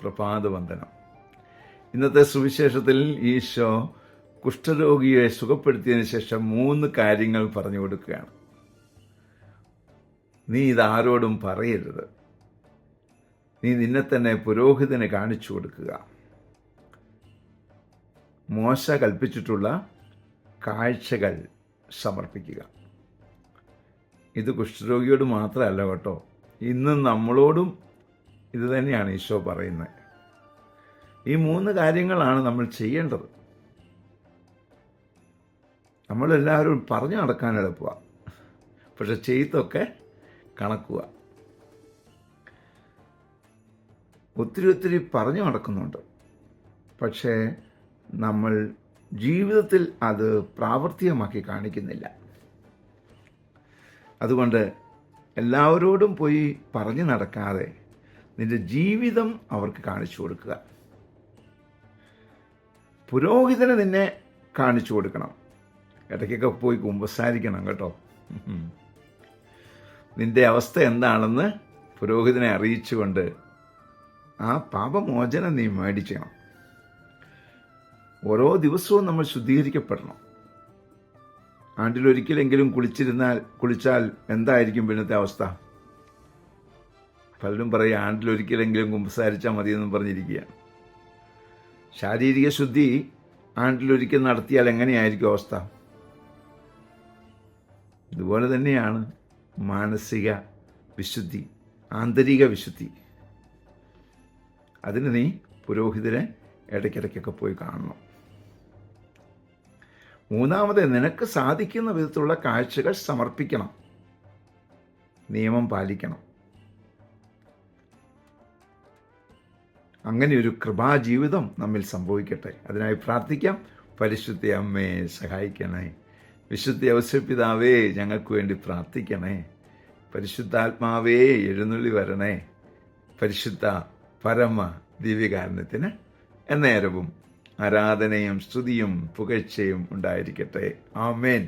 പ്രഭാതവന്ദനം. ഇന്നത്തെ സുവിശേഷത്തിൽ ഈശോ കുഷ്ഠരോഗിയെ സുഖപ്പെടുത്തിയതിനു ശേഷം 3 കാര്യങ്ങൾ പറഞ്ഞു കൊടുക്കുകയാണ്. നീ ഇതാരോടും പറയരുത്. നീ നിന്നെ തന്നെ പുരോഹിതന് കാണിച്ചു കൊടുക്കുക. മോശ കൽപ്പിച്ചിട്ടുള്ള കാഴ്ചകൾ സമർപ്പിക്കുക. ഇത് കുഷ്ഠരോഗിയോട് മാത്രമല്ല കേട്ടോ, ഇന്നും നമ്മളോടും ഇത് തന്നെയാണ് ഈശോ പറയുന്നത്. ഈ 3 കാര്യങ്ങളാണ് നമ്മൾ ചെയ്യേണ്ടത്. നമ്മളെല്ലാവരും പറഞ്ഞു നടക്കാൻ എളുപ്പമാണ്, പക്ഷെ ചെയ്തൊക്കെ കണക്കുക. ഒത്തിരി പറഞ്ഞു നടക്കുന്നുണ്ട്, പക്ഷേ നമ്മൾ ജീവിതത്തിൽ അത് പ്രാവർത്തികമാക്കി കാണിക്കുന്നില്ല. അതുകൊണ്ട് എല്ലാവരോടും പോയി പറഞ്ഞു നടക്കാതെ നിന്റെ ജീവിതം അവർക്ക് കാണിച്ചു കൊടുക്കുക. പുരോഹിതന് നിന്നെ കാണിച്ചു കൊടുക്കണം. ഇടയ്ക്കൊക്കെ പോയി കുമ്പസാരിക്കണം കേട്ടോ. നിന്റെ അവസ്ഥ എന്താണെന്ന് പുരോഹിതനെ അറിയിച്ചുകൊണ്ട് ആ പാപമോചനം നീ മേടിക്കണം. ഓരോ ദിവസവും നമ്മൾ ശുദ്ധീകരിക്കപ്പെടണം. ആണ്ടിലൊരിക്കലെങ്കിലും കുളിച്ചാൽ എന്തായിരിക്കും പിന്നത്തെ അവസ്ഥ? പലരും പറയും ആണ്ടിലൊരിക്കലെങ്കിലും കുമ്പസാരിച്ചാൽ മതിയെന്നും പറഞ്ഞിരിക്കുകയാണ്. ശാരീരിക ശുദ്ധി ആണ്ടിലൊരിക്കൽ നടത്തിയാൽ എങ്ങനെയായിരിക്കും അവസ്ഥ? ഇതുപോലെ തന്നെയാണ് മാനസിക വിശുദ്ധി, ആന്തരിക വിശുദ്ധി. അതിന് നീ പുരോഹിതരെ ഇടയ്ക്കിടയ്ക്കൊക്കെ പോയി കാണണം. 3, നിനക്ക് സാധിക്കുന്ന വിധത്തിലുള്ള കാഴ്ചകൾ സമർപ്പിക്കണം. നിയമം പാലിക്കണം. അങ്ങനെ ഒരു കൃപാജീവിതം നമ്മിൽ സംഭവിക്കട്ടെ. അതിനായി പ്രാർത്ഥിക്കാം. പരിശുദ്ധ അമ്മയെ സഹായിക്കണേ. വിശുദ്ധ ഔസേപ്പിതാവേ, ഞങ്ങൾക്ക് വേണ്ടി പ്രാർത്ഥിക്കണേ. പരിശുദ്ധാത്മാവേ, എഴുന്നള്ളി വരണേ. പരിശുദ്ധ പരമ ദിവ്യകാരുണ്യത്തിന് എന്നേരവും ആരാധനയും സ്തുതിയും പുകഴ്ചയും ഉണ്ടായിരിക്കട്ടെ. ആമേൻ.